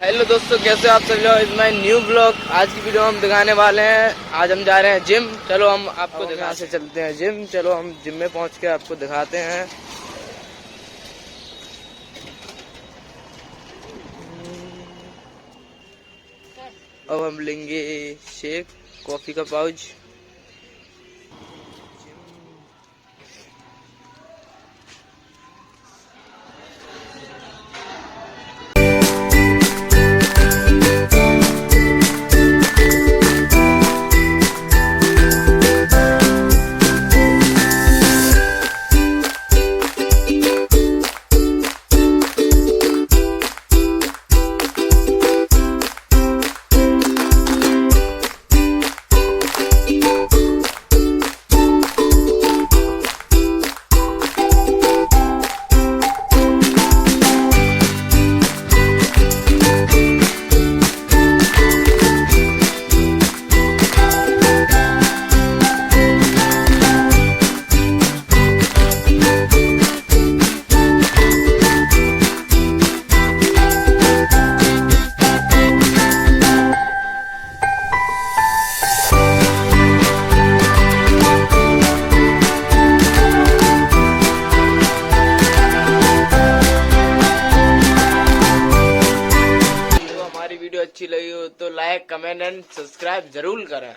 Hello दोस्तों, कैसे हो आप सभी लोग। Is my new blog. आज की वीडियो हम दिखाने वाले हैं। आज हम जा रहे हैं जिम। चलो हम आपको यहाँ से चलते हैं जिम। चलो हम जिम में पहुंच के आपको दिखाते हैं। अब हम लेंगे शेक, कॉफी का पाउच। वीडियो अच्छी लगी हो तो लाइक, कमेंट एंड सब्सक्राइब जरूर करें।